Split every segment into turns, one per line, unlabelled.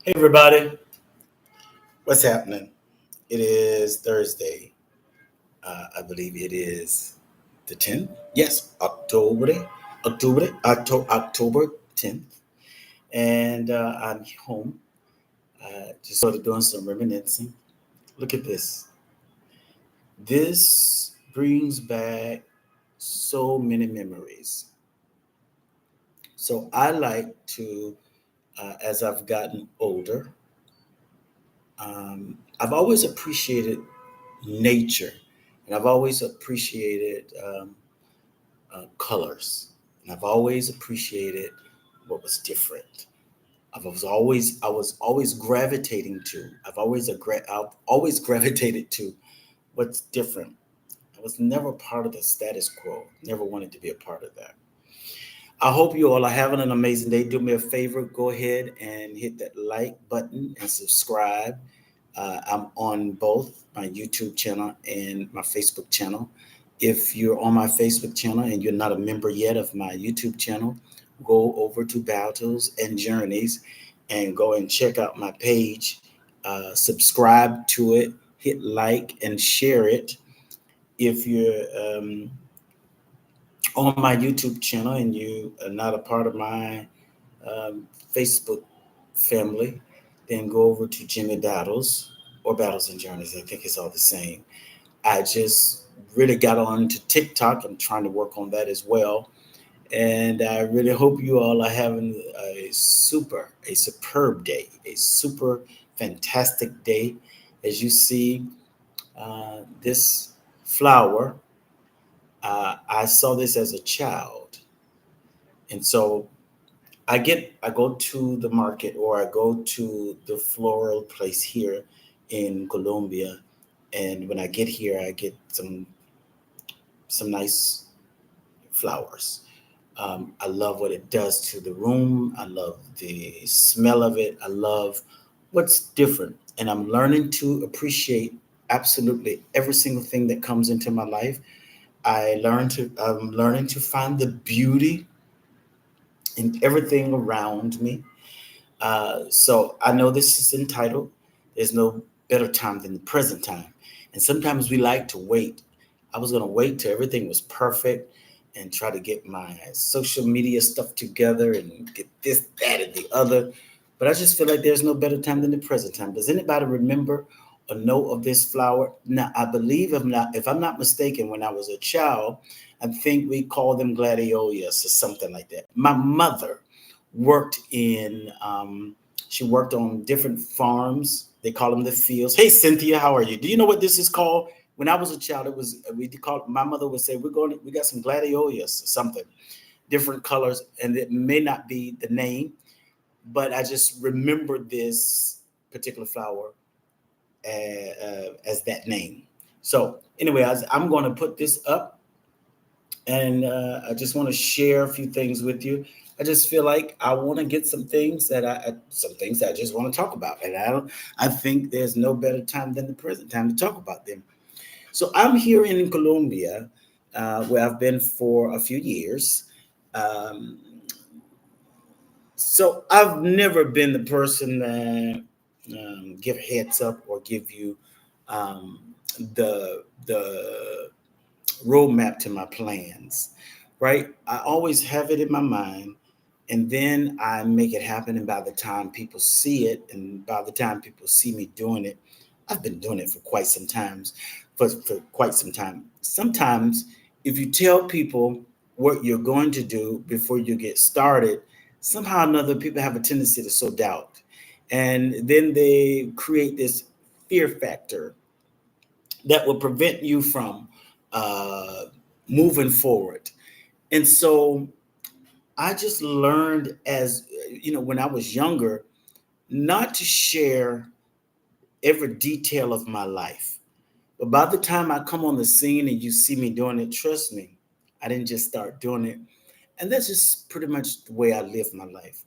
Hey everybody, what's happening? It is Thursday. I believe it is the 10th. Yes, October 10th. And I'm home, just sort of doing some reminiscing. Look at this. This brings back so many memories. So I like to, as I've gotten older, I've always appreciated nature, and I've always appreciated colors, and I've always appreciated what was different. I was always gravitating to. I've always gravitated to what's different. I was never part of the status quo. Never wanted to be a part of that. I hope you all are having an amazing day. Do me a favor, go ahead and hit that like button and subscribe. I'm on both my YouTube channel and my Facebook channel. If you're on my Facebook channel and you're not a member yet of my YouTube channel, go over to Battles and Journeys and go and check out my page. Subscribe to it, hit like and share it. If you're on my YouTube channel and you are not a part of my Facebook family, then go over to Jimmy Battles or Battles and Journeys. I think it's all the same. I just really got on to TikTok. I'm trying to work on that as well. And I really hope you all are having a superb day, a super fantastic day. As you see, this flower, I saw this as a child. And so I go to the market or I go to the floral place here in Colombia, and when I get here, I get some nice flowers. I love what it does to the room. I love the smell of it. I love what's different, and I'm learning to appreciate absolutely every single thing that comes into my life. I'm learning to find the beauty in everything around me. So I know this is entitled, There's No Better Time Than the Present Time. And sometimes we like to wait. I was going to wait till everything was perfect and try to get my social media stuff together and get this, that, and the other. But I just feel like there's no better time than the present time. Does anybody remember or know of this flower? Now, I believe if I'm not mistaken, when I was a child, I think we called them gladiolus or something like that. My mother worked in she worked on different farms. They call them the fields. Hey Cynthia, how are you? Do you know what this is called? When I was a child, it was we called. My mother would say, we got some gladiolus or something, different colors, and it may not be the name, but I just remember this particular flower as that name. So anyway, I'm going to put this up, and I just want to share a few things with you. I just feel like I want to get some things that I just want to talk about, and I think there's no better time than the present time to talk about them. So I'm here in Colombia, where I've been for a few years. Um, so I've never been the person that give a heads up or give you the roadmap to my plans, right? I always have it in my mind, and then I make it happen. And by the time people see it, and by the time people see me doing it, I've been doing it for quite some times, for quite some time. Sometimes, if you tell people what you're going to do before you get started, somehow or another, people have a tendency to sow doubt, and then they create this fear factor that will prevent you from uh, moving forward. And so I just learned as when I was younger, not to share every detail of my life. But by the time I come on the scene and you see me doing it, trust me, I didn't just start doing it. And that's just pretty much the way I live my life.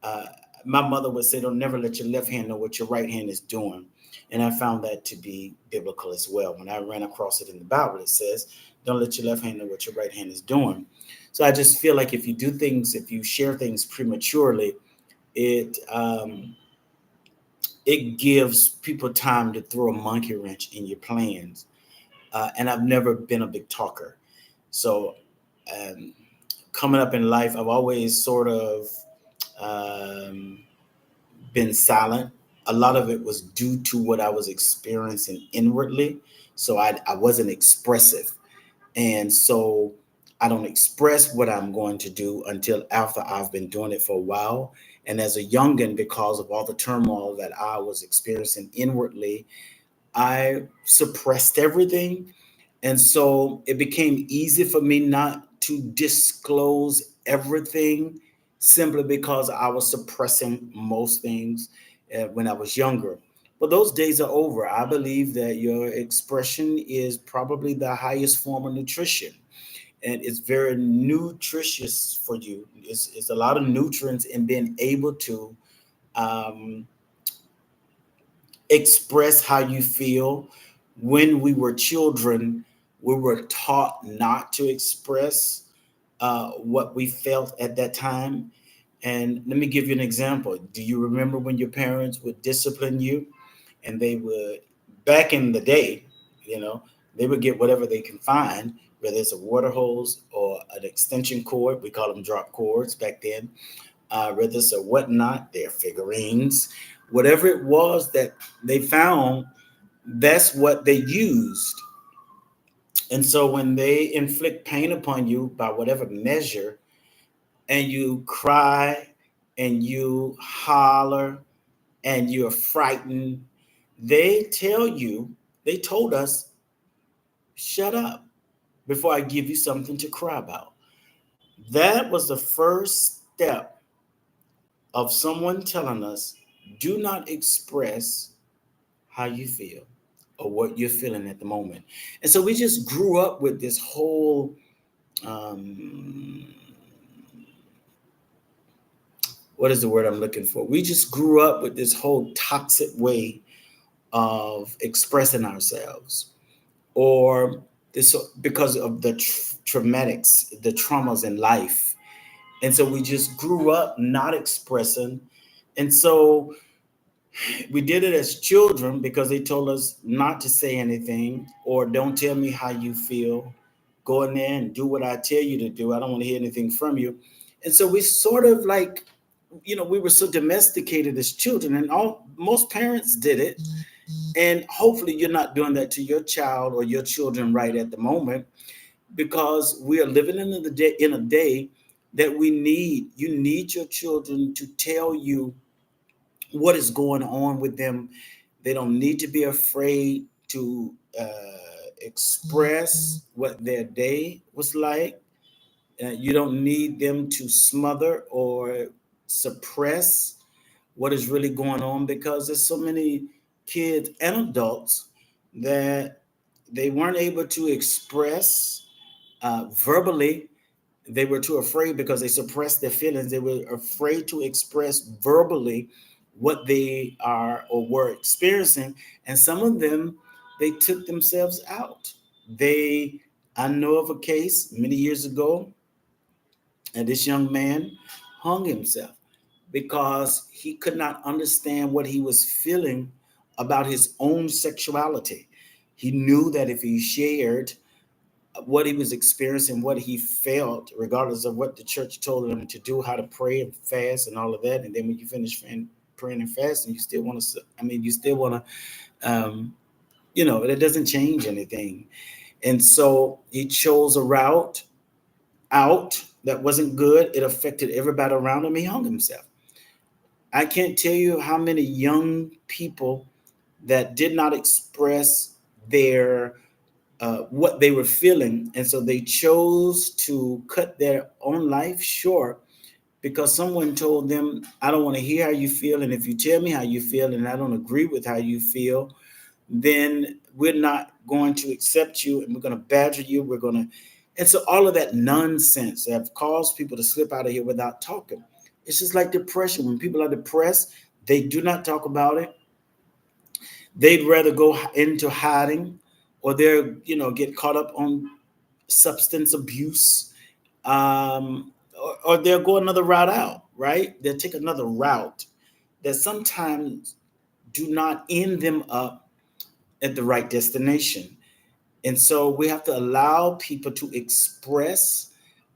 Uh, my mother would say, "Don't never let your left hand know what your right hand is doing." And I found that to be biblical as well. When I ran across it in the Bible, it says, "Don't let your left hand know what your right hand is doing." So I just feel like if you share things prematurely, it it gives people time to throw a monkey wrench in your plans. And I've never been a big talker. So um, coming up in life, I've always sort of um, been silent. A lot of it was due to what I was experiencing inwardly. So I wasn't expressive. And so I don't express what I'm going to do until after I've been doing it for a while. And as a youngin, because of all the turmoil that I was experiencing inwardly, I suppressed everything. And so it became easy for me not to disclose everything simply because I was suppressing most things when I was younger. But those days are over. I believe that your expression is probably the highest form of nutrition, and it's very nutritious for you. It's a lot of nutrients in being able to um, express how you feel. When we were children, we were taught not to express what we felt at that time. And let me give you an example. Do you remember when your parents would discipline you and they would, back in the day, you know, they would get whatever they can find, whether it's a water hose or an extension cord? We call them drop cords back then. Whether it's a whatnot, their figurines, whatever it was that they found, that's what they used. And so when they inflict pain upon you by whatever measure, and you cry and you holler and you're frightened, they tell you, they told us, shut up before I give you something to cry about. That was the first step of someone telling us, do not express how you feel or what you're feeling at the moment. And so we just grew up with this whole um, what is the word I'm looking for? We just grew up with this whole toxic way of expressing ourselves, or this because of the traumatics, the traumas in life. And so we just grew up not expressing. And so we did it as children because they told us not to say anything or don't tell me how you feel. Go in there and do what I tell you to do. I don't want to hear anything from you. And so we sort of like, we were so domesticated as children, and all most parents did it. And hopefully you're not doing that to your child or your children right at the moment, because we are living in a day that you need your children to tell you what is going on with them. They don't need to be afraid to express what their day was like. You don't need them to smother or suppress what is really going on, because there's so many kids and adults that they weren't able to express verbally. They were too afraid because they suppressed their feelings. They were afraid to express verbally what they are or were experiencing. And some of them, they took themselves out. I know of a case many years ago, and this young man hung himself because he could not understand what he was feeling about his own sexuality. He knew that if he shared what he was experiencing, what he felt, regardless of what the church told him to do, how to pray and fast and all of that. And then when you finish praying and fasting, you still want to, you still want to, it doesn't change anything. And so he chose a route out that wasn't good. It affected everybody around him. He hung himself. I can't tell you how many young people that did not express their what they were feeling, and so they chose to cut their own life short because someone told them, "I don't want to hear how you feel, and if you tell me how you feel, and I don't agree with how you feel, then we're not going to accept you, and we're going to badger you. We're going to," and so all of that nonsense have caused people to slip out of here without talking. It's just like depression. When people are depressed, they do not talk about it. They'd rather go into hiding, or they're get caught up on substance abuse, or they'll go another route out. Right? They'll take another route that sometimes do not end them up at the right destination. And so we have to allow people to express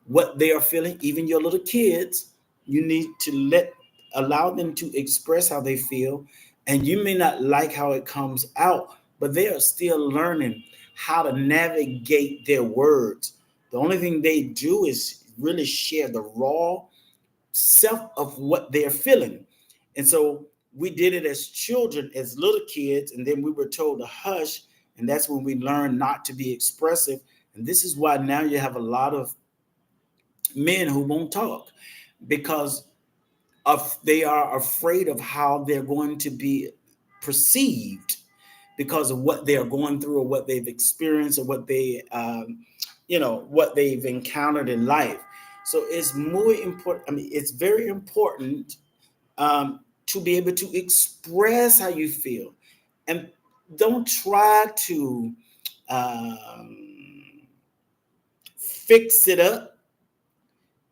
what they are feeling. Even your little kids, you need to allow them to express how they feel. And you may not like how it comes out, but they are still learning how to navigate their words. The only thing they do is really share the raw self of what they're feeling. And so we did it as children, as little kids, and then we were told to hush. And that's when we learned not to be expressive. And this is why now you have a lot of men who won't talk because they are afraid of how they're going to be perceived because of what they're going through or what they've experienced or what what they've encountered in life. So it's more important. I mean, it's very important to be able to express how you feel, and don't try to fix it up.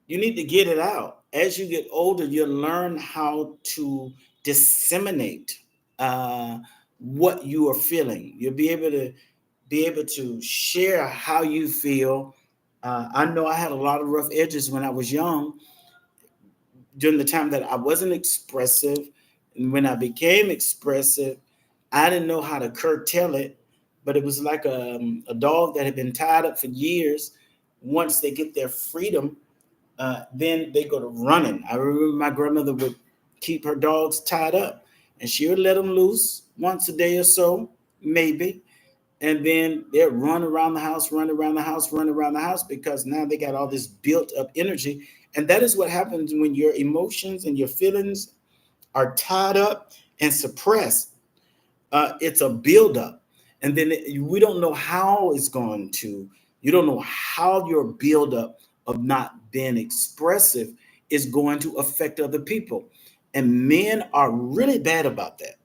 You need to get it out. As you get older, you'll learn how to disseminate what you are feeling. You'll be able to share how you feel. I know I had a lot of rough edges when I was young, during the time that I wasn't expressive. And when I became expressive, I didn't know how to curtail it, but it was like a dog that had been tied up for years. Once they get their freedom, then they go to running. I remember my grandmother would keep her dogs tied up, and she would let them loose once a day or so, maybe. And then they'll run around the house, run around the house, run around the house because now they got all this built up energy. And that is what happens when your emotions and your feelings are tied up and suppressed. It's a buildup. And then we don't know how it's going to, you don't know how your buildup of not being expressive is going to affect other people. And men are really bad about that.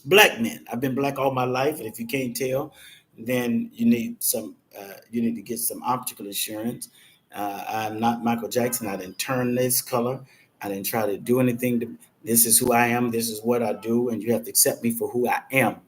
Black men. I've been black all my life, and if you can't tell, then you need to get some optical insurance. I'm not Michael Jackson. I didn't turn this color. I didn't try to do anything to. This is who I am. This is what I do, and you have to accept me for who I am.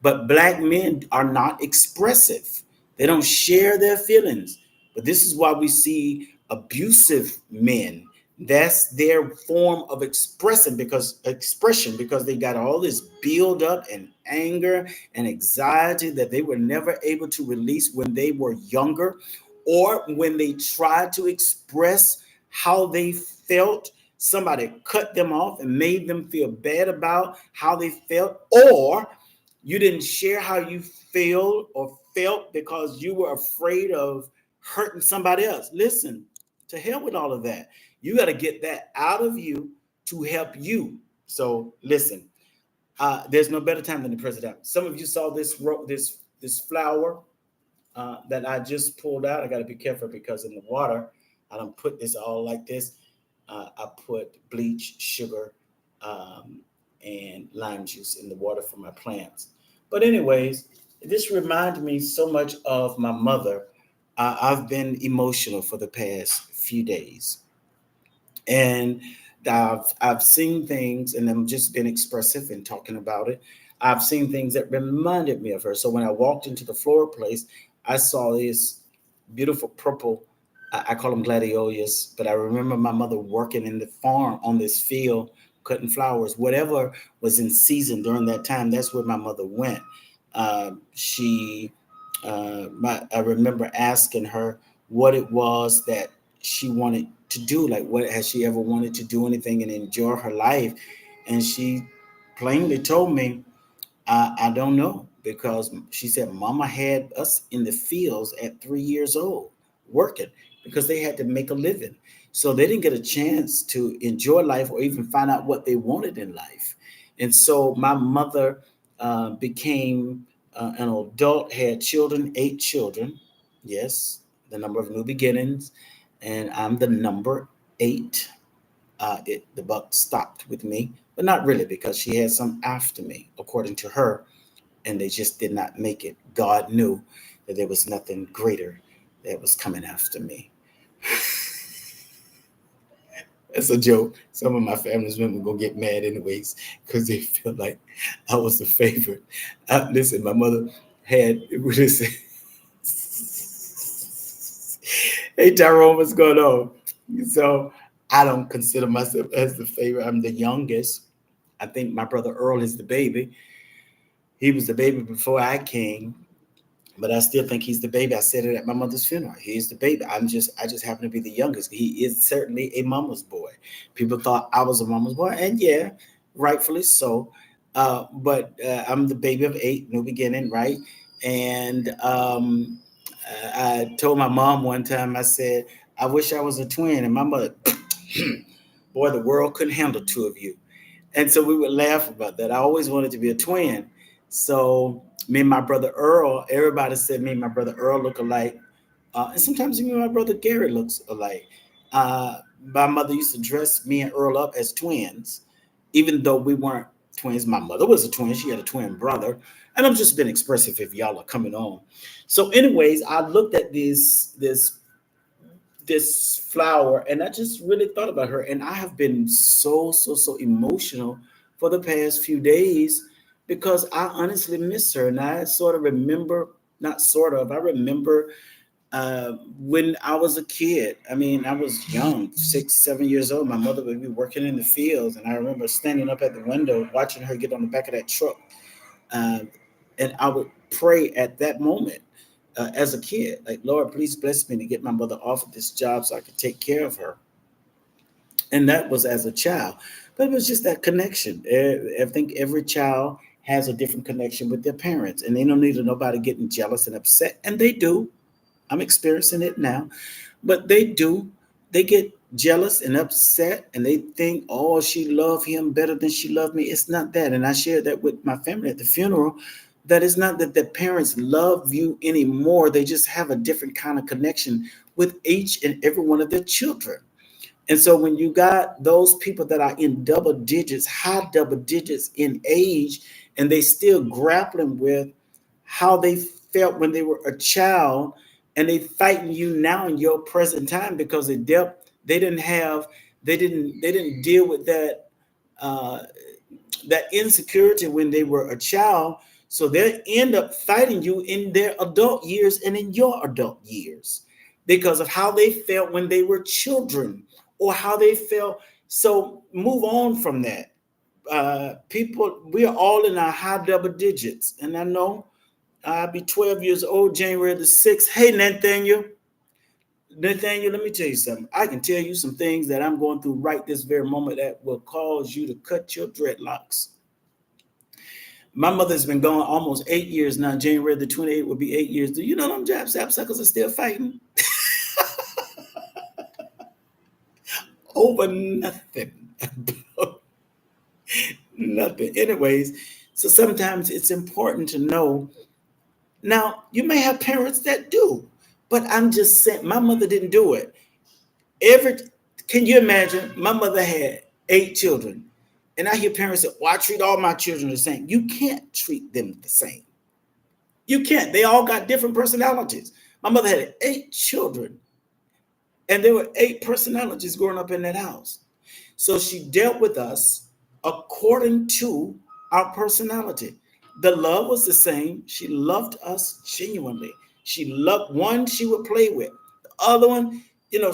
But black men are not expressive. They don't share their feelings. But this is why we see abusive men. That's their form of expression because they got all this build up and anger and anxiety that they were never able to release when they were younger, or when they tried to express how they felt, somebody cut them off and made them feel bad about how they felt, or you didn't share how you feel or felt because you were afraid of hurting somebody else. Listen, to hell with all of that. You got to get that out of you to help you. So listen, there's no better time than the present time. Some of you saw this flower that I just pulled out. I got to be careful because in the water, I don't put this all like this. I put bleach, sugar, and lime juice in the water for my plants. But anyways, this reminded me so much of my mother. I've been emotional for the past few days, and I've seen things, and I'm just been expressive and talking about it. I've seen things that reminded me of her. So when I walked into the floral place, I saw this beautiful purple. I call them gladiolus, but I remember my mother working in the farm on this field, cutting flowers. Whatever was in season during that time, that's where my mother went. She, I remember asking her what it was that she wanted to do. Like, what has she ever wanted to do anything and enjoy her life? And she plainly told me, I don't know, because she said mama had us in the fields at 3 years old working because they had to make a living. So they didn't get a chance to enjoy life or even find out what they wanted in life. And so my mother became an adult, had children, 8 children. Yes, the number of new beginnings. And I'm the number 8. The buck stopped with me, but not really because she had some after me, according to her, and they just did not make it. God knew that there was nothing greater that was coming after me. That's a joke. Some of my family members gonna get mad anyways because they feel like I was the favorite. Listen, my mother had listen. Hey Tyrone, what's going on? So I don't consider myself as the favorite. I'm the youngest. I think my brother Earl is the baby. He was the baby before I came, but I still think he's the baby. I said it at my mother's funeral. He's the baby. I just happen to be the youngest. He is certainly a mama's boy. People thought I was a mama's boy, and yeah, rightfully so. But I'm the baby of eight, new beginning, right? And I told my mom one time, I said, I wish I was a twin. And my mother, boy, the world couldn't handle two of you. And so we would laugh about that. I always wanted to be a twin. So me and my brother Earl, everybody said me and my brother Earl look alike. And sometimes me and my brother Gary looks alike. My mother used to dress me and Earl up as twins, even though we weren't twins. My mother was a twin. She had a twin brother. And I'm just being expressive if y'all are coming on. So, anyways, I looked at this flower and I just really thought about her. And I have been so emotional for the past few days because I honestly miss her. And I sort of remember, not sort of, I remember when I was a kid. I mean, I was young, 6, 7 years old. My mother would be working in the fields. And I remember standing up at the window watching her get on the back of that truck. Uh, and I would pray at that moment as a kid, like, Lord, please bless me to get my mother off of this job so I could take care of her. And that was as a child. But it was just that connection. I think every child has a different connection with their parents, and they don't need nobody getting jealous and upset. And they do. I'm experiencing it now, but they do. They get jealous and upset, and they think, oh, she loved him better than she loved me. It's not that. And I shared that with my family at the funeral. That it's not that the parents love you anymore. They just have a different kind of connection with each and every one of their children. And so when you got those people that are in double digits, high double digits in age, and they still grappling with how they felt when they were a child, and they fighting you now in your present time because they didn't have, they didn't deal with uh, that insecurity when they were a child. So they end up fighting you in their adult years and in your adult years because of how they felt when they were children or how they felt. So move on from that. People, we are all in our high double digits. And I know I'll be 12 years old January the 6th. Hey, Nathaniel. Nathaniel, let me tell you something. I can tell you some things that I'm going through right this very moment that will cause you to cut your dreadlocks. My mother's been gone almost 8 years now. January the 28th will be 8 years. Do you know them jab sapsuckers are still fighting over nothing? Nothing. Anyways, so sometimes it's important to know. Now, you may have parents that do, but I'm just saying, my mother didn't do it. Every Can you imagine? My mother had 8 children, and I hear parents say, "Well, I treat all my children the same." You can't treat them the same. You can't. They all got different personalities. My mother had 8 children, and there were 8 personalities growing up in that house. So she dealt with us according to our personality. The love was the same. She loved us genuinely. She loved one she would play with. The other one,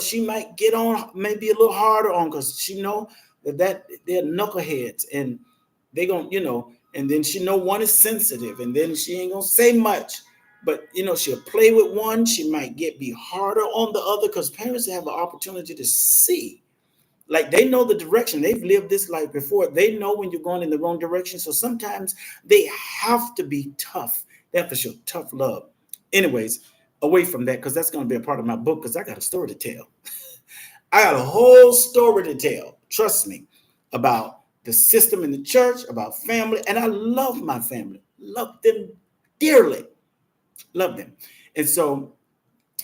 she might get on maybe a little harder on because she know that they're knuckleheads and they gonna, and then she know one is sensitive and then she ain't gonna say much. But she'll play with one. She might be harder on the other because parents have an opportunity to see, like, they know the direction. They've lived this life before. They know when you're going in the wrong direction. So sometimes they have to be tough. They have to show tough love. Anyways, away from that, because that's going to be a part of my book, because I got a story to tell. I got a whole story to tell, trust me, about the system in the church, about family. And I love my family, love them dearly, love them. And so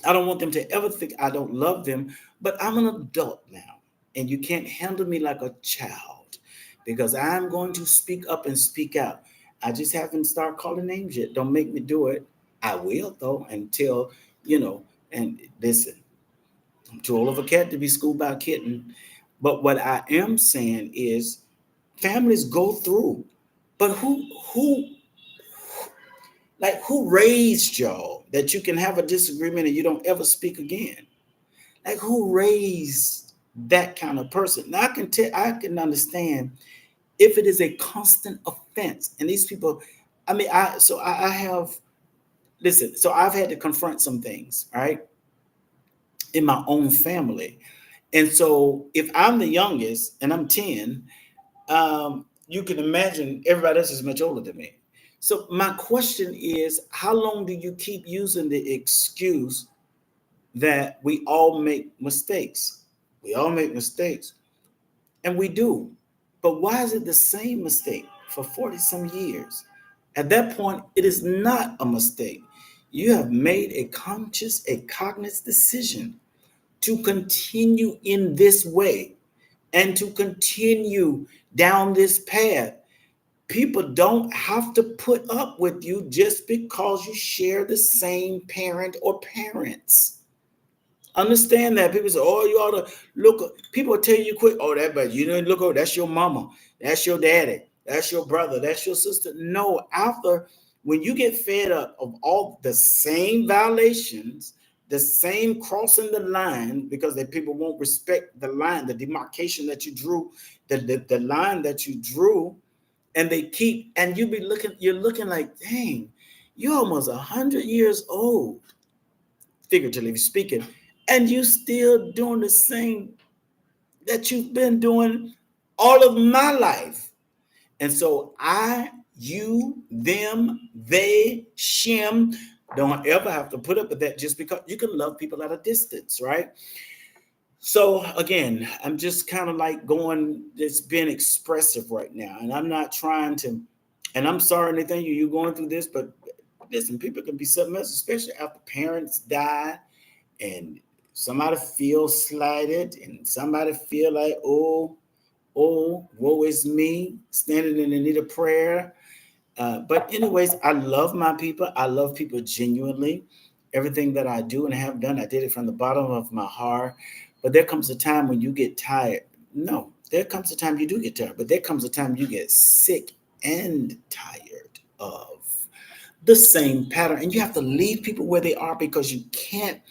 I don't want them to ever think I don't love them, but I'm an adult now, and you can't handle me like a child because I'm going to speak up and speak out. I just haven't started calling names yet. Don't make me do it. I will, though, until, and listen, I'm too old of a cat to be schooled by a kitten. But what I am saying is families go through, but who raised y'all that you can have a disagreement and you don't ever speak again? Like who raised that kind of person? Now I can understand if it is a constant offense. And these people, I mean, I have listen, so I've had to confront some things, right, in my own family. And so if I'm the youngest and I'm 10, you can imagine everybody else is much older than me. So my question is, how long do you keep using the excuse that we all make mistakes? We all make mistakes, and we do. But why is it the same mistake for 40 some years? At that point, it is not a mistake. You have made a cognizant decision to continue in this way and to continue down this path. People don't have to put up with you just because you share the same parent or parents. Understand that. People say, oh, you ought to look. People tell you quick, oh, that, but you didn't look, oh, that's your mama, that's your daddy, that's your brother, that's your sister. No, after when you get fed up of all the same violations, the same crossing the line, because the people won't respect the line, the demarcation that you drew, the line that you drew, and they keep, and you're looking like, dang, you're almost 100 years old, figuratively speaking, and you still doing the same that you've been doing all of my life. And so you, them, they, Shem, don't ever have to put up with that just because you can love people at a distance, right? So again, I'm just kind of like going, it's being expressive right now. And I'm not trying to, and I'm sorry, Nathan, you're going through this, but listen, people can be something else, especially after parents die and somebody feels slighted and somebody feel like, woe is me, standing in the need of prayer. But anyways, I love my people. I love people genuinely. Everything that I do and have done, I did it from the bottom of my heart. But there comes a time when you get tired. No, there comes a time you do get tired, but there comes a time you get sick and tired of the same pattern. And you have to leave people where they are because you can't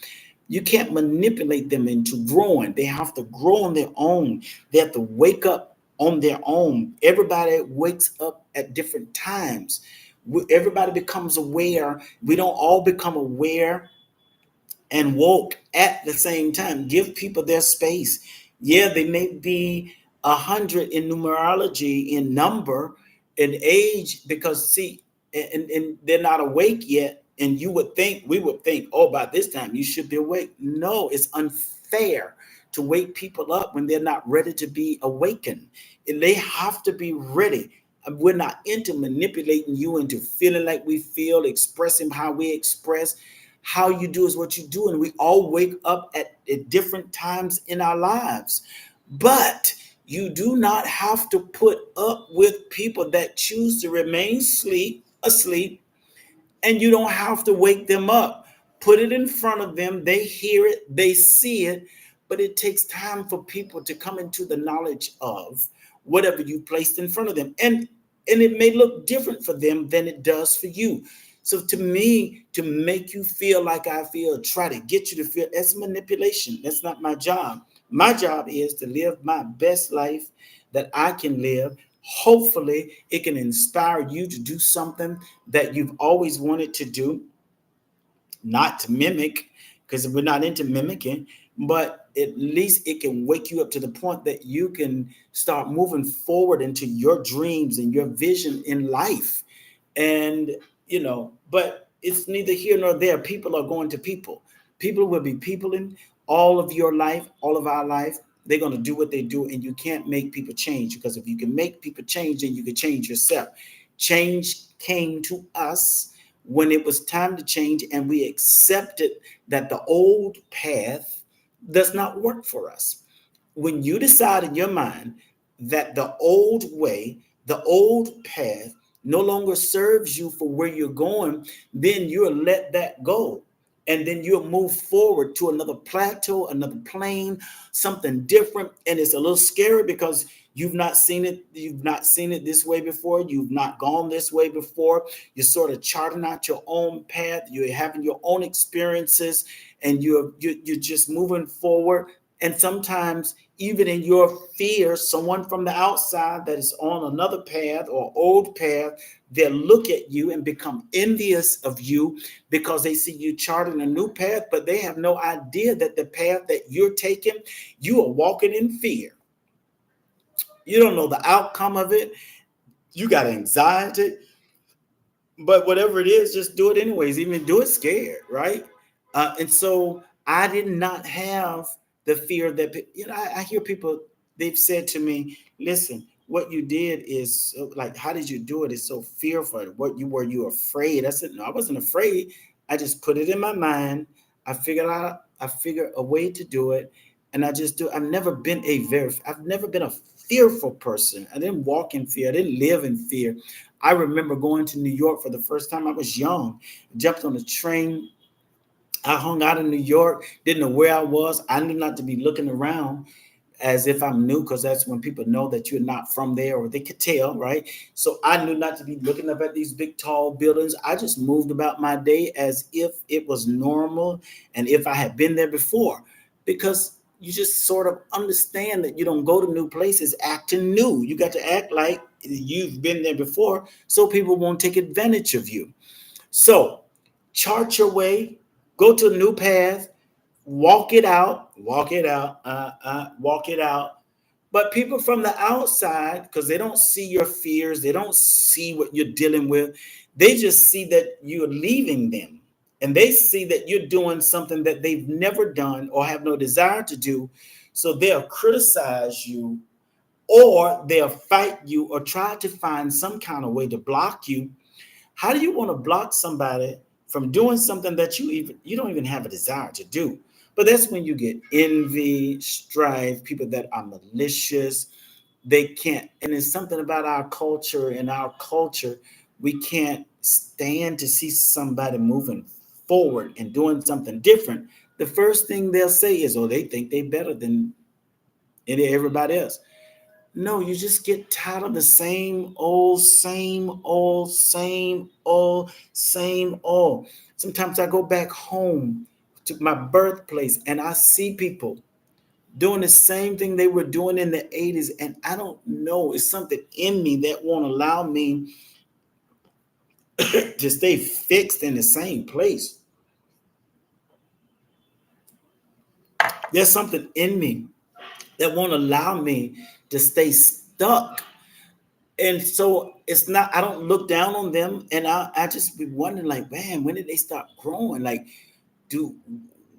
manipulate them into growing. They have to grow on their own. They have to wake up on their own. Everybody wakes up at different times. Everybody becomes aware. We don't all become aware and woke at the same time. Give people their space. Yeah, they may be 100 in numerology, in number, in age, because see, and they're not awake yet. And we would think, oh, by this time you should be awake. No, it's unfair to wake people up when they're not ready to be awakened. And they have to be ready. We're not into manipulating you into feeling like we feel, expressing how we express. How you do is what you do, and we all wake up at different times in our lives. But you do not have to put up with people that choose to remain asleep, and you don't have to wake them up. Put it in front of them. They hear it, they see it, but it takes time for people to come into the knowledge of whatever you placed in front of them. And it may look different for them than it does for you. So to me, to make you feel like I feel, try to get you to feel, that's manipulation. That's not my job. My job is to live my best life that I can live. Hopefully, it can inspire you to do something that you've always wanted to do, not to mimic, because we're not into mimicking, but at least it can wake you up to the point that you can start moving forward into your dreams and your vision in life. And, but it's neither here nor there. People are going to people. People will be peopling all of your life, all of our life. They're going to do what they do, and you can't make people change, because if you can make people change, then you can change yourself. Change came to us when it was time to change, and we accepted that the old path does not work for us. When you decide in your mind that the old way, the old path no longer serves you for where you're going, then you'll let that go. And then you'll move forward to another plateau, another plane, something different. And it's a little scary because you've not seen it this way before, you've not gone this way before. You're sort of charting out your own path, you're having your own experiences, and you're just moving forward. And sometimes, even in your fear, someone from the outside that is on another path or old path, they'll look at you and become envious of you because they see you charting a new path, but they have no idea that the path that you're taking, you are walking in fear. You don't know the outcome of it. You got anxiety, but whatever it is, just do it anyways. Even do it scared, right? And so I did not have the fear that I hear people. They've said to me, "Listen, what you did is like, how did you do it? It's so fearful. Were you afraid?" I said, "No, I wasn't afraid. I just put it in my mind. I figured a way to do it, and I just do. I've never been a fearful person. I didn't walk in fear. I didn't live in fear. I remember going to New York for the first time. I was young, jumped on a train. I hung out in New York, didn't know where I was. I knew not to be looking around as if I'm new, because that's when people know that you're not from there, or they could tell, right? So I knew not to be looking up at these big, tall buildings. I just moved about my day as if it was normal and if I had been there before, because you just sort of understand that you don't go to new places acting new. You got to act like you've been there before so people won't take advantage of you. So chart your way, go to a new path, walk it out. But people from the outside, because they don't see your fears, they don't see what you're dealing with, they just see that you're leaving them. And they see that you're doing something that they've never done or have no desire to do. So they'll criticize you, or they'll fight you, or try to find some kind of way to block you. How do you want to block somebody from doing something that you don't even have a desire to do? But that's when you get envy, strife, people that are malicious. They can't, and it's something about our culture. In our culture, we can't stand to see somebody moving forward and doing something different. The first thing they'll say is, "Oh, they think they're better than everybody else." No, you just get tired of the same old, same old, same old, same old. Sometimes I go back home to my birthplace and I see people doing the same thing they were doing in the 80s. And I don't know, it's something in me that won't allow me to stay fixed in the same place. There's something in me that won't allow me to stay stuck. And so it's not, I don't look down on them, and I just be wondering, like, man, when did they start growing? Like, do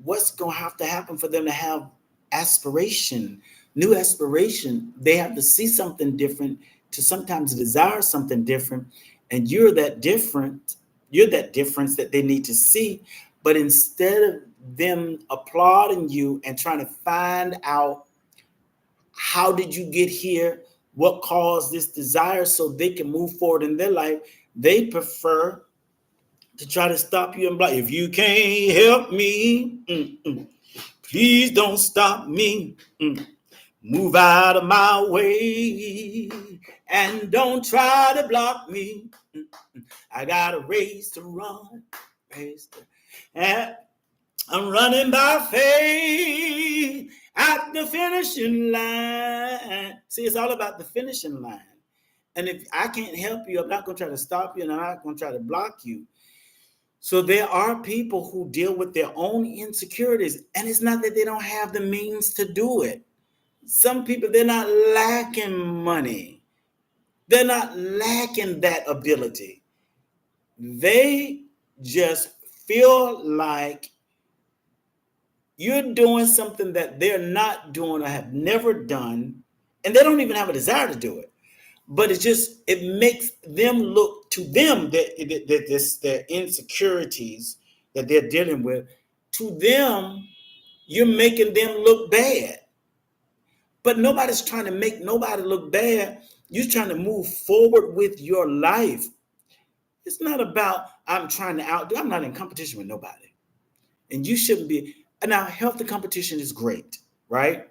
what's gonna have to happen for them to have aspiration, new aspiration? They have to see something different to sometimes desire something different. And you're that difference that they need to see. But instead of them applauding you and trying to find out how did you get here, what caused this desire, so they can move forward in their life, they prefer to try to stop you and block. If you can't help me, please don't stop me. Move out of my way and don't try to block me. I got a race to run. And I'm running by faith at the finishing line. See, it's all about the finishing line. And if I can't help you, I'm not going to try to stop you, and I'm not going to try to block you. So there are people who deal with their own insecurities, and it's not that they don't have the means to do it. Some people, they're not lacking money. They're not lacking that ability. They just feel like you're doing something that they're not doing or have never done, and they don't even have a desire to do it. But it makes them look to them that their insecurities that they're dealing with. To them, you're making them look bad. But nobody's trying to make nobody look bad. You're trying to move forward with your life. It's not about I'm trying to outdo. I'm not in competition with nobody. and you shouldn't be. And now, healthy competition is great, right?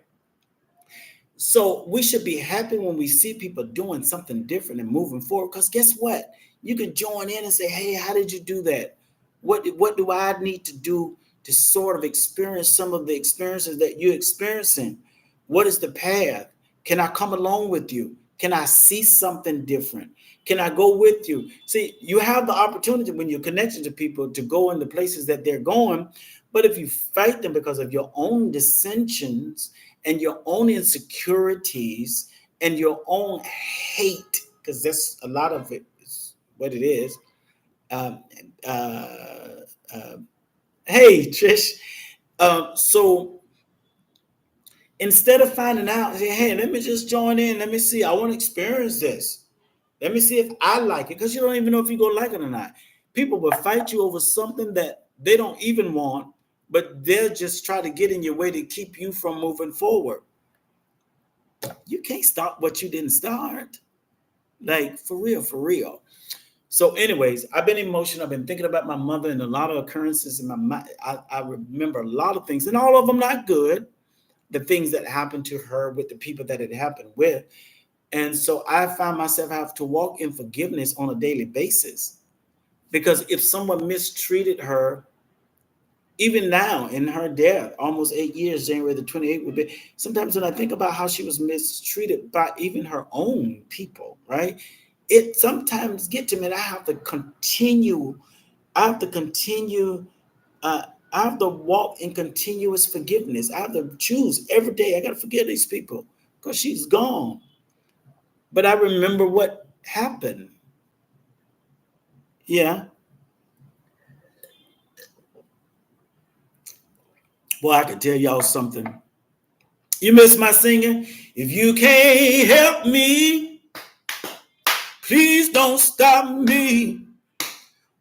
So we should be happy when we see people doing something different and moving forward. Because guess what? You can join in and say, "Hey, how did you do that? What do I need to do to sort of experience some of the experiences that you're experiencing? What is the path? Can I come along with you? Can I see something different? Can I go with you?" See, you have the opportunity when you're connected to people to go in the places that they're going. But if you fight them because of your own dissensions and your own insecurities and your own hate, because that's a lot of it is what it is. Um, uh, uh, hey, Trish. So instead of finding out, say, "Hey, let me just join in. Let me see. I want to experience this. Let me see if I like it," because you don't even know if you're gonna like it or not. People will fight you over something that they don't even want, but they'll just try to get in your way to keep you from moving forward. You can't stop what you didn't start. Like, for real, for real. So, anyways, I've been emotional. I've been thinking about my mother and a lot of occurrences in my mind. I remember a lot of things, and all of them not good. The things that happened to her with the people that it happened with. And so I find myself have to walk in forgiveness on a daily basis. Because if someone mistreated her, even now in her death, almost 8 years, January the 28th would be. Sometimes when I think about how she was mistreated by even her own people, right? It sometimes get to me and I have to continue, I have to continue, uh, I have to walk in continuous forgiveness. I have to choose every day. I got to forgive these people because she's gone. But I remember what happened. Yeah. Boy, I can tell y'all something. You miss my singing? If you can't help me, please don't stop me.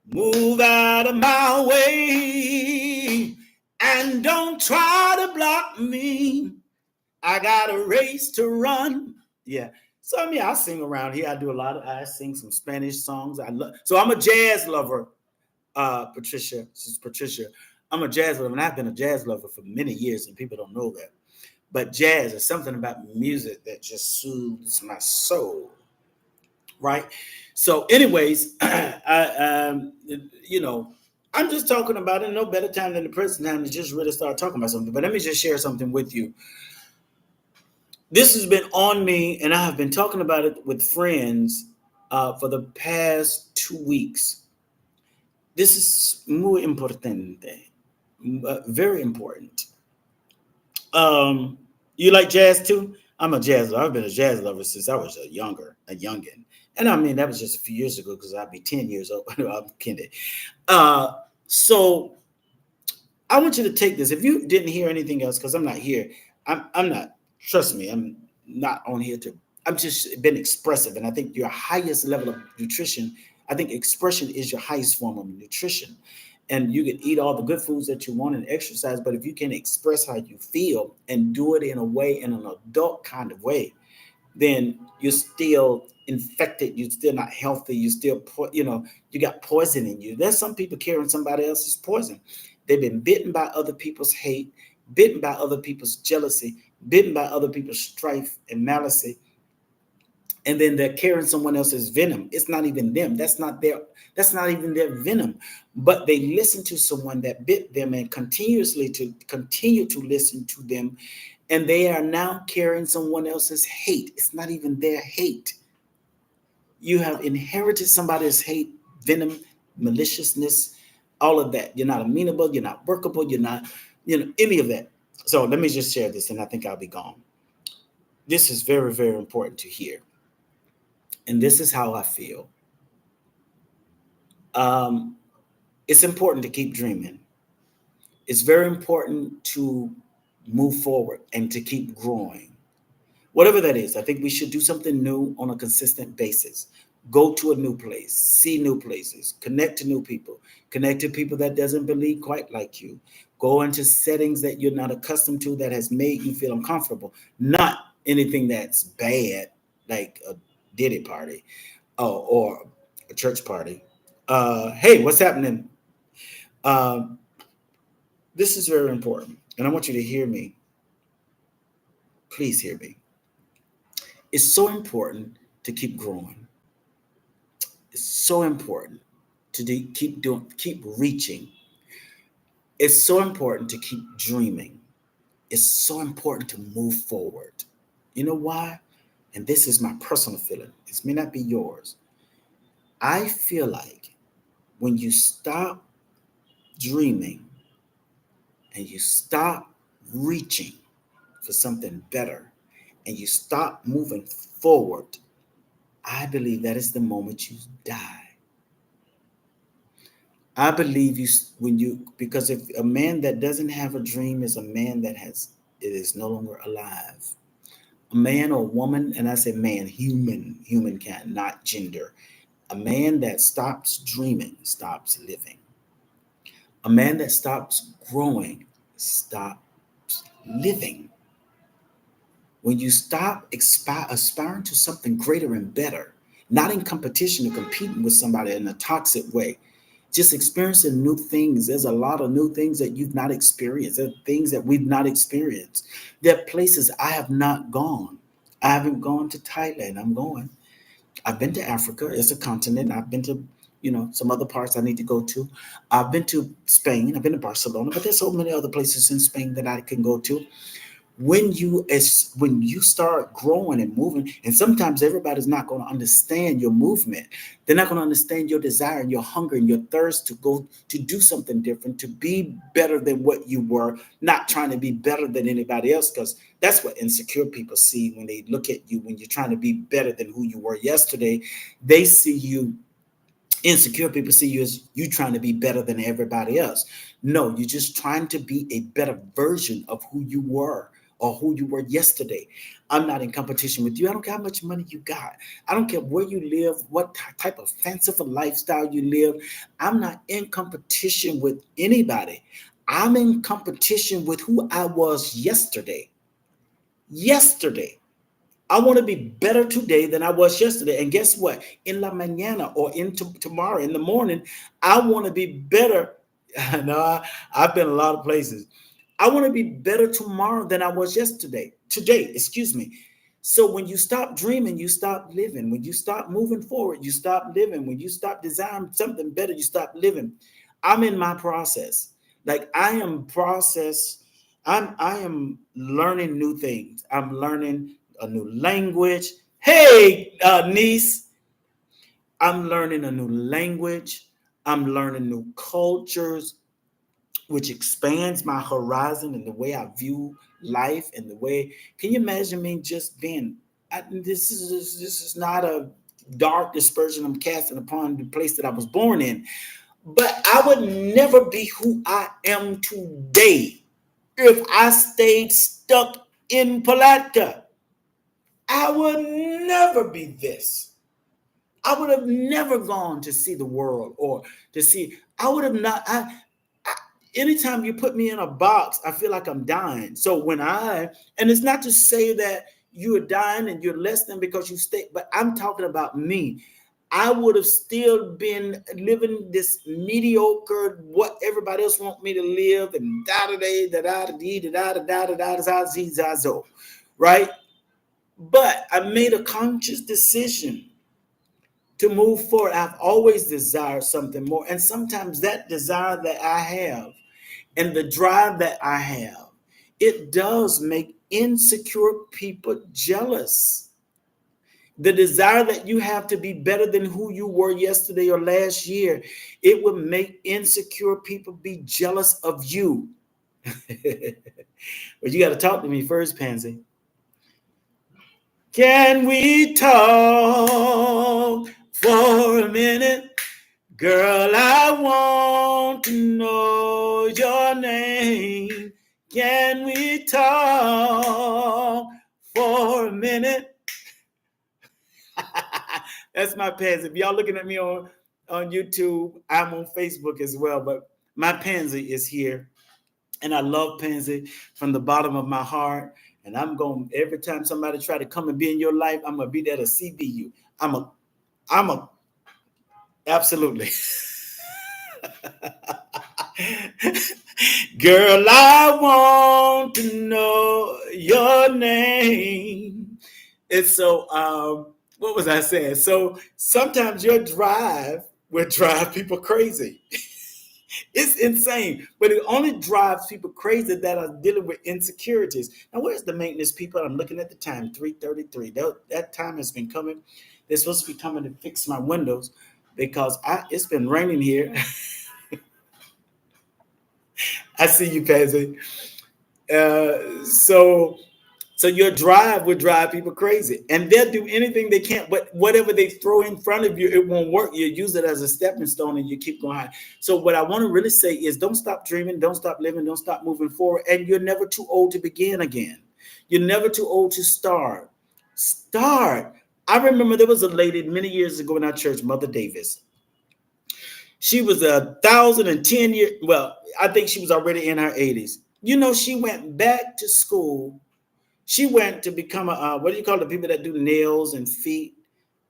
Move out of my way and don't try to block me. I got a race to run. Yeah. So I mean, I sing around here. I do a lot of. I sing some Spanish songs. I love. So I'm a jazz lover. Patricia, this is Patricia. I'm a jazz lover, and I've been a jazz lover for many years, and people don't know that. But jazz is something about music that just soothes my soul, right? So, anyways, you know, I'm just talking about it. No better time than the present time to just really start talking about something. But let me just share something with you. This has been on me, and I have been talking about it with friends for the past 2 weeks. This is muy importante, very important. Um, you like jazz too? I'm a jazz lover. I've been a jazz lover since I was a youngin. And I mean, that was just a few years ago because I'd be 10 years old. I'm kidding. Uh, so I want you to take this. If you didn't hear anything else, because I'm not here, I'm not, trust me, I'm not on here to, I've just been expressive. And I think your highest level of nutrition, I think expression is your highest form of nutrition. And you can eat all the good foods that you want and exercise, but if you can express how you feel and do it in a way, in an adult kind of way, then you're still infected. You're still not healthy. You still, you got poison in you. There's some people carrying somebody else's poison. They've been bitten by other people's hate, bitten by other people's jealousy, bitten by other people's strife and malice, and then they're carrying someone else's venom. It's not even them. That's not even their venom. But they listen to someone that bit them and continue to listen to them. And they are now carrying someone else's hate. It's not even their hate. You have inherited somebody's hate, venom, maliciousness, all of that. You're not amenable, you're not workable, you're not, any of that. So let me just share this and I think I'll be gone. This is very, very important to hear. And this is how I feel. Um, it's important to keep dreaming. It's very important to move forward and to keep growing. Whatever that is, I think we should do something new on a consistent basis. Go to a new place, see new places, connect to new people, connect to people that doesn't believe quite like you. Go into settings that you're not accustomed to that has made you feel uncomfortable. Not anything that's bad, like a Diddy party or a church party. Hey, what's happening? Um, This is very important, and I want you to hear me. Please hear me. It's so important to keep growing. It's so important to keep reaching. It's so important to keep dreaming. It's so important to move forward. You know why? And this is my personal feeling. This may not be yours. I feel like when you stop dreaming and you stop reaching for something better and you stop moving forward, I believe that is the moment you die. I believe because if a man that doesn't have a dream is a man it is no longer alive. A man or woman, and I say man, humankind, not gender. A man that stops dreaming stops living. A man that stops growing stops living. When you stop aspiring to something greater and better, not in competition or competing with somebody in a toxic way, just experiencing new things. There's a lot of new things that you've not experienced. There are things that we've not experienced. There are places I have not gone. I haven't gone to Thailand. I'm going. I've been to Africa. It's a continent. I've been to, some other parts I need to go to. I've been to Spain. I've been to Barcelona, but there's so many other places in Spain that I can go to. When you start growing and moving, and sometimes everybody's not going to understand your movement. They're not going to understand your desire and your hunger and your thirst to go to do something different, to be better than what you were, not trying to be better than anybody else, because that's what insecure people see when they look at you. When you're trying to be better than who you were yesterday, they see you. Insecure people see you as you trying to be better than everybody else. No, you're just trying to be a better version of who you were or who you were yesterday. I'm not in competition with you. I don't care how much money you got. I don't care where you live, what type of fanciful lifestyle you live. I'm not in competition with anybody. I'm in competition with who I was yesterday. Yesterday. I want to be better today than I was yesterday. And guess what? In la mañana or into tomorrow in the morning, I want to be better. I've been a lot of places. I want to be better tomorrow than I was yesterday. Today, excuse me. So when you stop dreaming, you stop living. When you stop moving forward, you stop living. When you stop desiring something better, you stop living. I'm in my process. Like I am process. I am learning new things. I'm learning a new language. Hey, niece, I'm learning a new language. I'm learning new cultures, which expands my horizon and the way I view life and the way. Can you imagine me just being? This is not a dark dispersion I'm casting upon the place that I was born in, but I would never be who I am today if I stayed stuck in Palatka. I would never be this. I would have never gone to see the world or to see. I would have not. Anytime you put me in a box, I feel like I'm dying. So and it's not to say that you are dying and you're less than because you stay, but I'm talking about me. I would have still been living this mediocre, what everybody else want me to live, and right? But I made a conscious decision to move forward. I've always desired something more. And sometimes that desire that I have and the drive that I have, it does make insecure people jealous. The desire that you have to be better than who you were yesterday or last year, it will make insecure people be jealous of you. But you got to talk to me first, Pansy. Can we talk for a minute? Girl, I want to know your name. Can we talk for a minute? That's my Pansy. If y'all looking at me on YouTube, I'm on Facebook as well, but my Pansy is here. And I love Pansy from the bottom of my heart. And I'm going, every time somebody try to come and be in your life, I'm going to be there to CB you. Absolutely. Girl, I want to know your name. And so, what was I saying? So sometimes your drive will drive people crazy. It's insane, but it only drives people crazy that are dealing with insecurities. Now, where's the maintenance people? I'm looking at the time, 3:33. That time has been coming. They're supposed to be coming to fix my windows because it's been raining here. I see you, Patsy. So your drive would drive people crazy, and they'll do anything they can. But whatever they throw in front of you, it won't work. You use it as a stepping stone, and you keep going high. So what I want to really say is, don't stop dreaming, don't stop living, don't stop moving forward, and you're never too old to begin again. You're never too old to start. Start. I remember there was a lady many years ago in our church, Mother Davis. She was 1,010 years. Well, I think she was already in her 80s. You know, she went back to school. She went to become a what do you call the people that do nails and feet?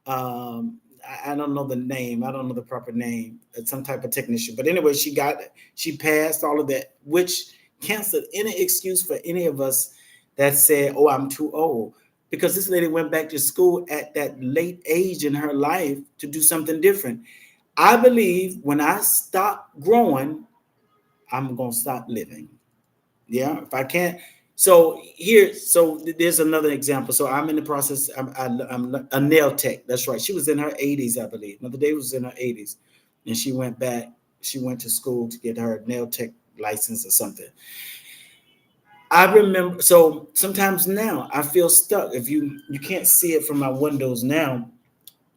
I don't know the name. I don't know the proper name. It's some type of technician. But anyway, she passed all of that, which canceled any excuse for any of us that said, "Oh, I'm too old." Because this lady went back to school at that late age in her life to do something different. I believe when I stop growing, I'm gonna stop living. Yeah, if I can't. So there's another example. So I'm in the process. I'm a nail tech. That's right. She was in her 80s, I believe. Mother Day was in her 80s, and she went back. She went to school to get her nail tech license or something. I remember. So sometimes now I feel stuck. If you can't see it from my windows now,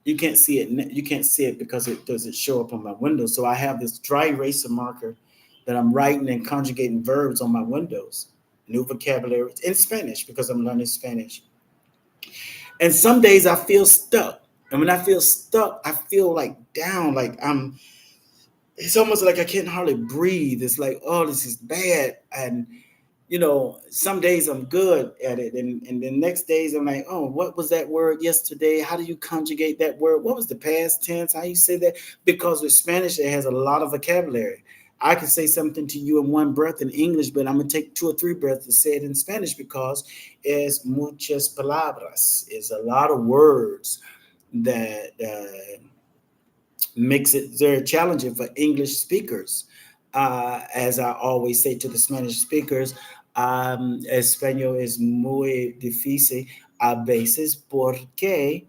you can't see it. You can't see it because it doesn't show up on my window. So I have this dry eraser marker that I'm writing and conjugating verbs on my windows, new vocabulary in Spanish because I'm learning Spanish. And some days I feel stuck. And when I feel stuck, I feel like down, like it's almost like I can't hardly breathe. It's like, oh, this is bad. And some days I'm good at it, and the next days I'm like, oh, what was that word yesterday? How do you conjugate that word? What was the past tense? How you say that? Because with Spanish, it has a lot of vocabulary. I can say something to you in one breath in English, but I'm gonna take 2 or 3 breaths to say it in Spanish because it's muchas palabras. It's a lot of words that makes it very challenging for English speakers. As I always say to the Spanish speakers, español es muy difícil a veces porque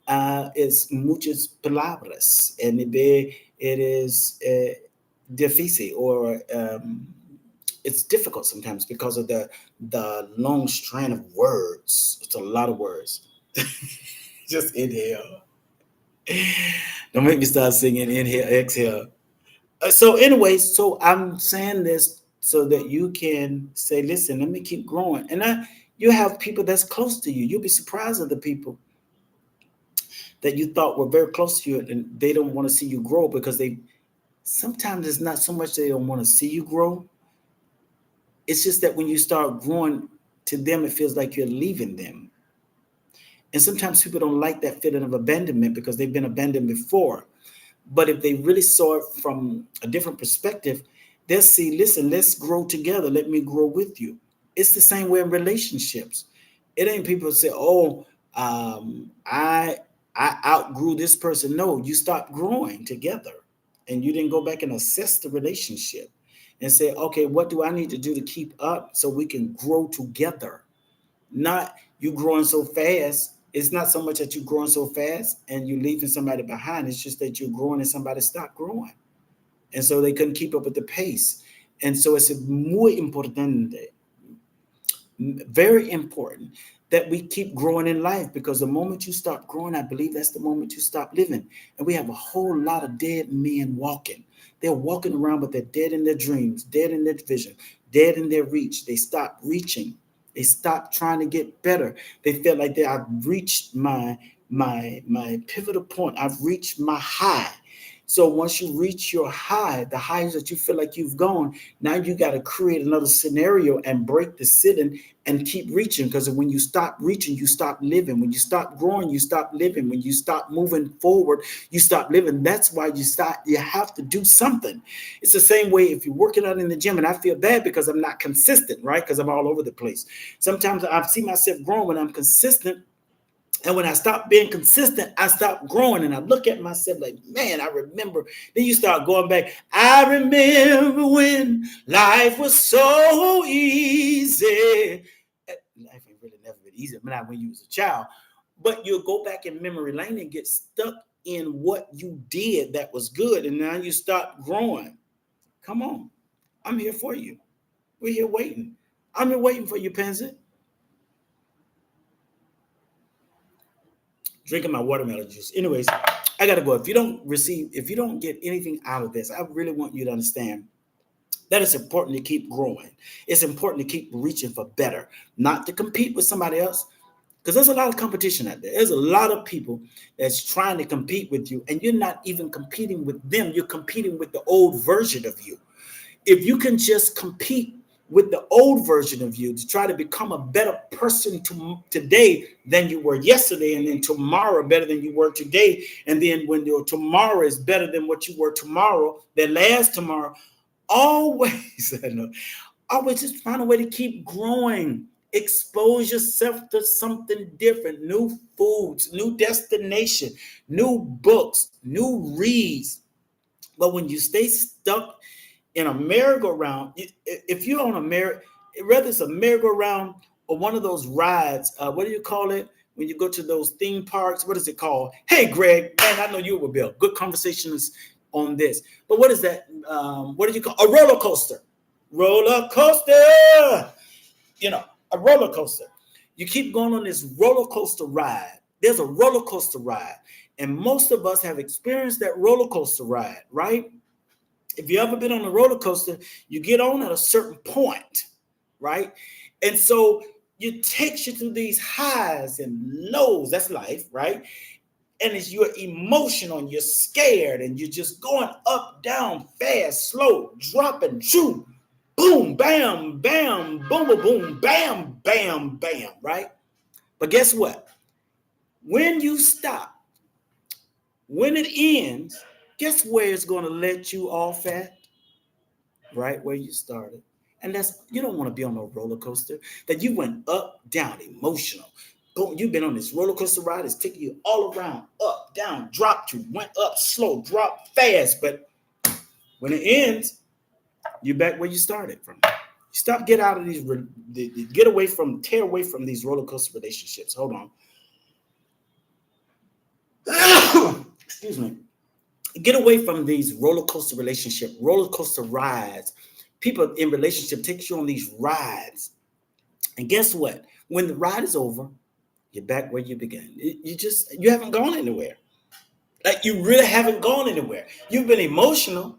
es muchas palabras and it is difícil or it's difficult sometimes because of the long strand of words. It's a lot of words. Just inhale. Don't make me start singing inhale, exhale. So, anyways, so I'm saying this so that you can say, listen, let me keep growing. And you have people that's close to you. You'll be surprised at the people that you thought were very close to you and they don't want to see you grow because sometimes it's not so much they don't want to see you grow. It's just that when you start growing to them, it feels like you're leaving them. And sometimes people don't like that feeling of abandonment because they've been abandoned before. But if they really saw it from a different perspective, they'll see, listen, let's grow together. Let me grow with you. It's the same way in relationships. It ain't people say, oh, I outgrew this person. No, you stopped growing together and you didn't go back and assess the relationship and say, okay, what do I need to do to keep up so we can grow together? Not you growing so fast. It's not so much that you're growing so fast and you're leaving somebody behind. It's just that you're growing and somebody stopped growing. And so they couldn't keep up with the pace. And so it's muy importante, very important that we keep growing in life because the moment you stop growing, I believe that's the moment you stop living. And we have a whole lot of dead men walking. They're walking around, but they're dead in their dreams, dead in their vision, dead in their reach. They stop reaching. They stop trying to get better. They feel like I've reached my pivotal point. I've reached my high. So once you reach your high, the highs that you feel like you've gone, now you got to create another scenario and break the sitting and keep reaching. Because when you stop reaching, you stop living. When you stop growing, you stop living. When you stop moving forward, you stop living. That's why you have to do something. It's the same way if you're working out in the gym, and I feel bad because I'm not consistent, right? Because I'm all over the place. Sometimes I see myself growing when I'm consistent. And when I stop being consistent, I stop growing. And I look at myself like, man, I remember. Then you start going back. I remember when life was so easy. Life ain't really never been easy, not when you was a child. But you'll go back in memory lane and get stuck in what you did that was good. And now you stop growing. Come on. I'm here for you. We're here waiting. I'm here waiting for you, Pansy. Drinking my watermelon juice. Anyways, I gotta go. If you don't get anything out of this, I really want you to understand that it's important to keep growing. It's important to keep reaching for better, not to compete with somebody else. Because there's a lot of competition out there. There's a lot of people that's trying to compete with you, and you're not even competing with them. You're competing with the old version of you. If you can just compete with the old version of you to try to become a better person today than you were yesterday, and then tomorrow better than you were today, and then when your tomorrow is better than what you were tomorrow, than last tomorrow, always, always just find a way to keep growing. Expose yourself to something different, new foods, new destination, new books, new reads. But when you stay stuck in a merry-go-round, if you're on whether it's a merry-go-round or one of those rides, what do you call it when you go to those theme parks? What is it called? Hey, Greg, man, I know you will be good conversations on this. But what is that? What do you call a roller coaster? Roller coaster. A roller coaster. You keep going on this roller coaster ride. There's a roller coaster ride, and most of us have experienced that roller coaster ride, right? If you ever been on a roller coaster, you get on at a certain point, right? And so it takes you through these highs and lows. That's life, right? And as you're emotional and you're scared and you're just going up, down, fast, slow, dropping, shoo, boom, bam, bam, boom, boom, boom, bam, bam, bam, right? But guess what? When you stop, when it ends, guess where it's going to let you off at? Right where you started. And you don't want to be on a roller coaster that you went up, down, emotional. You've been on this roller coaster ride. It's taking you all around, up, down, dropped you, went up slow, dropped fast. But when it ends, you're back where you started from. Stop, get out of tear away from these roller coaster relationships. Hold on. Excuse me. Get away from these roller coaster rides. People in relationship take you on these rides. And guess what? When the ride is over, you're back where you began. You haven't gone anywhere. Like, you really haven't gone anywhere. You've been emotional,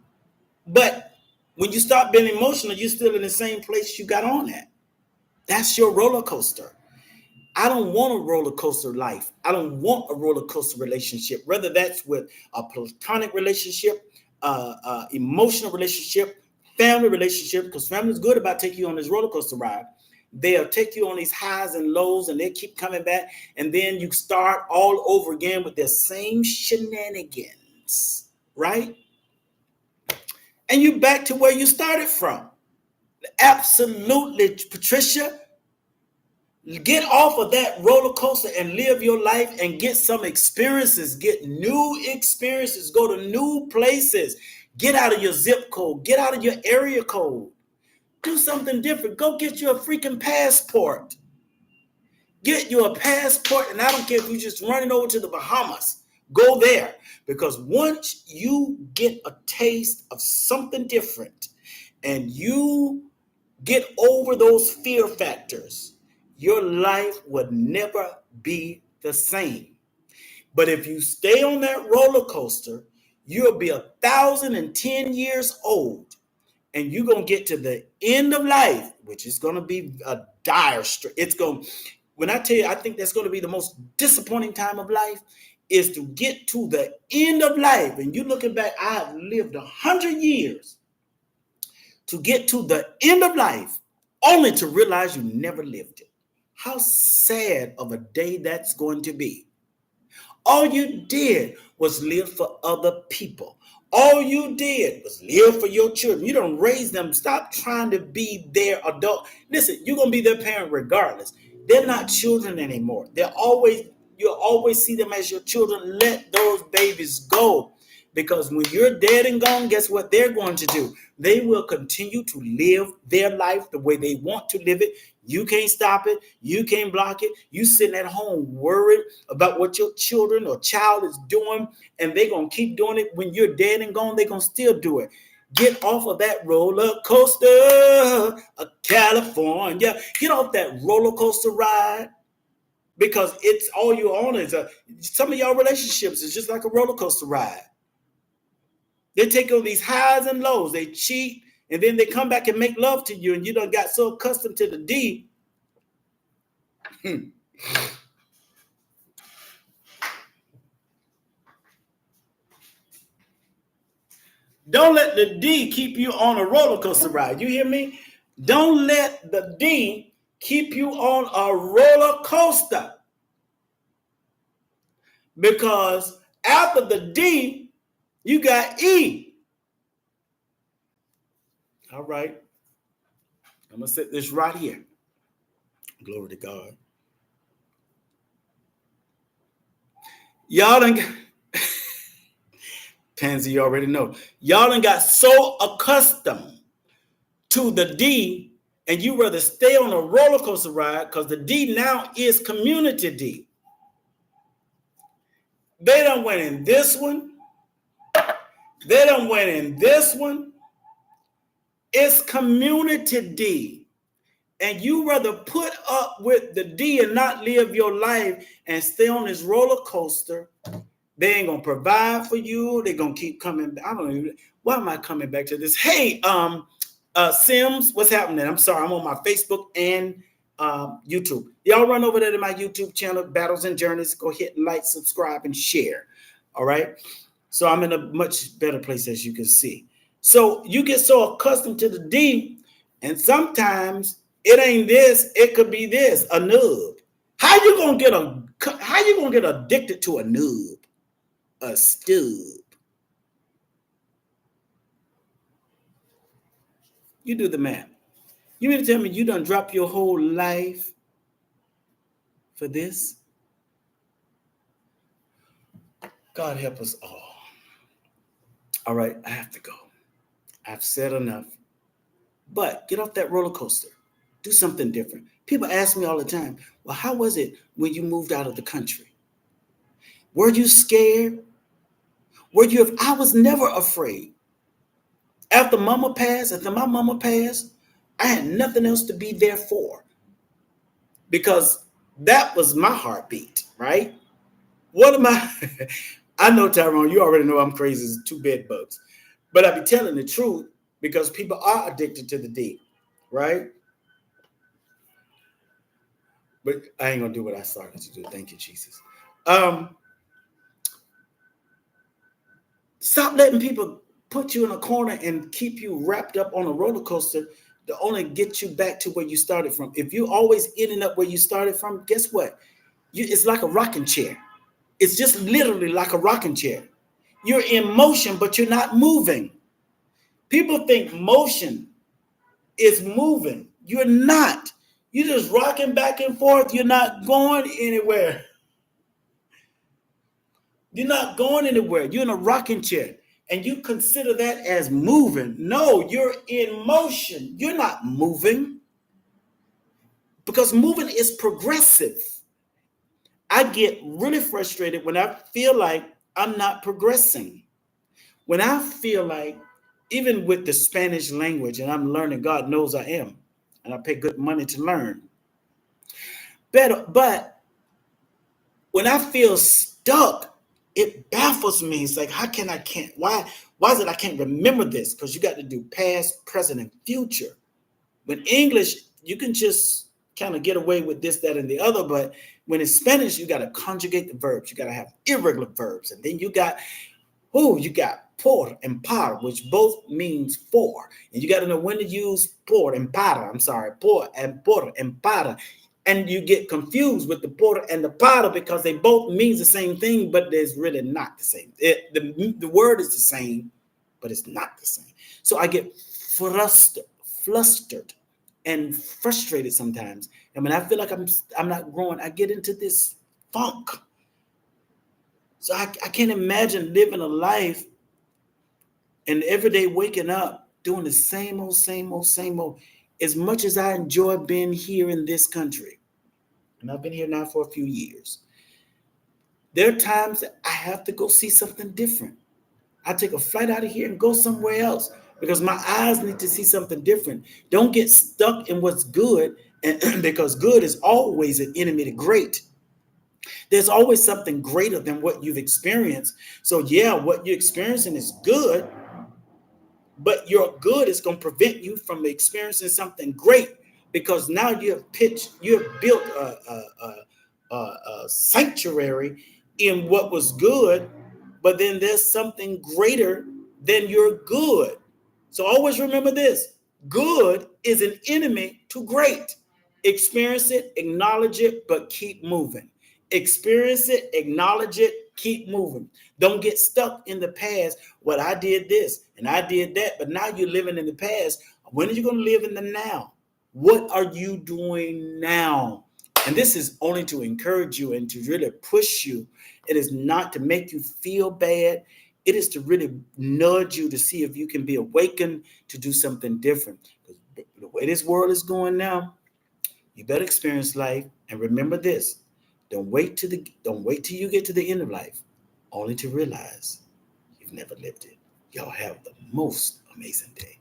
but when you stop being emotional, you're still in the same place you got on at. That's your roller coaster. I don't want a roller coaster life. I don't want a roller coaster relationship, whether that's with a platonic relationship, emotional relationship, family relationship, because family is good about taking you on this roller coaster ride. They'll take you on these highs and lows, and they keep coming back, and then you start all over again with the same shenanigans, right? And you back to where you started from. Absolutely, Patricia. Get off of that roller coaster and live your life and get some experiences. Get new experiences. Go to new places. Get out of your zip code. Get out of your area code. Do something different. Go get you a freaking passport. Get you a passport, and I don't care if you're just running over to the Bahamas. Go there, because once you get a taste of something different and you get over those fear factors, your life would never be the same. But if you stay on that roller coaster, you'll be 1,010 years old, and you're going to get to the end of life, which is going to be a dire. When I tell you, I think that's going to be the most disappointing time of life, is to get to the end of life. And you looking back, I have lived 100 years to get to the end of life, only to realize you never lived it. How sad of a day that's going to be. All you did was live for other people. All you did was live for your children. You don't raise them. Stop trying to be their adult. Listen, you're going to be their parent regardless. They're not children anymore. You'll always see them as your children. Let those babies go. Because when you're dead and gone, guess what they're going to do? They will continue to live their life the way they want to live it. You can't stop it. You can't block it. You sitting at home worried about what your children or child is doing, and they're going to keep doing it. When you're dead and gone, they're going to still do it. Get off of that roller coaster of California. Get off that roller coaster ride. Because it's all you own is some of y'all relationships is just like a roller coaster ride. They take on these highs and lows. They cheat, and then they come back and make love to you, and you done got so accustomed to the D. Don't let the D keep you on a roller coaster ride. You hear me? Don't let the D keep you on a roller coaster. Because after the D, you got E. All right. I'm going to set this right here. Glory to God. Y'all done got, Pansy, you already know. Y'all done got so accustomed to the D, and you rather stay on a roller coaster ride because the D now is community D. They done went in this one. They done went in this one. It's community D. And you rather put up with the D and not live your life and stay on this roller coaster. They ain't going to provide for you. They're going to keep coming. I don't even, why am I coming back to this? Hey, Sims, what's happening? I'm sorry. I'm on my Facebook and YouTube. Y'all run over there to my YouTube channel, Battles and Journeys. Go hit like, subscribe, and share. All right. So I'm in a much better place, as you can see. So you get so accustomed to the D, and sometimes it ain't this, it could be this, a nub. How you gonna get addicted to a nub? A stub. You do the math. You mean to tell me you done drop your whole life for this? God help us all. All right, I have to go. I've said enough. But get off that roller coaster. Do something different. People ask me all the time, well, how was it when you moved out of the country? Were you scared? I was never afraid. After my mama passed, I had nothing else to be there for. Because that was my heartbeat, right? What am I? I know, Tyrone, you already know I'm crazy as two bed bugs. But I be telling the truth because people are addicted to the D, right? But I ain't going to do what I started to do. Thank you, Jesus. Stop letting people put you in a corner and keep you wrapped up on a roller coaster to only get you back to where you started from. If you always ending up where you started from, guess what? It's like a rocking chair. It's just literally like a rocking chair. You're in motion, but you're not moving. People think motion is moving. You're not. You're just rocking back and forth. You're not going anywhere. You're not going anywhere. You're in a rocking chair. And you consider that as moving. No, you're in motion. You're not moving. Because moving is progressive. I get really frustrated when I feel like I'm not progressing. When I feel like, even with the Spanish language, and I'm learning, God knows I am, and I pay good money to learn. But when I feel stuck, it baffles me. It's like, why is it I can't remember this? Because you got to do past, present, and future. With English, you can just kind of get away with this, that, and the other. But when it's Spanish, you got to conjugate the verbs. You got to have irregular verbs. And then you got por and para, which both means for. And you got to know when to use por and para. Por and para. And you get confused with the por and the para because they both mean the same thing, but there's really not the same. The word is the same, but it's not the same. So I get flustered and frustrated sometimes. And when I feel like I'm not growing, I get into this funk. So I can't imagine living a life and every day waking up doing the same old. As much as I enjoy being here in this country, and I've been here now for a few years, there are times that I have to go see something different. I take a flight out of here and go somewhere else because my eyes need to see something different. Don't get stuck in what's good, and because good is always an enemy to great. There's always something greater than what you've experienced. So yeah, what you're experiencing is good, but your good is going to prevent you from experiencing something great because now you have built a sanctuary in what was good, but then there's something greater than your good. So always remember this: good is an enemy to great. Experience it, acknowledge it, but keep moving. Experience it, acknowledge it, keep moving. Don't get stuck in the past. Well, I did this and I did that, but now you're living in the past. When are you going to live in the now? What are you doing now? And this is only to encourage you and to really push you. It is not to make you feel bad. It is to really nudge you to see if you can be awakened to do something different. The way this world is going now, you better experience life. And remember this: don't wait till you get to the end of life, only to realize you've never lived it. Y'all have the most amazing day.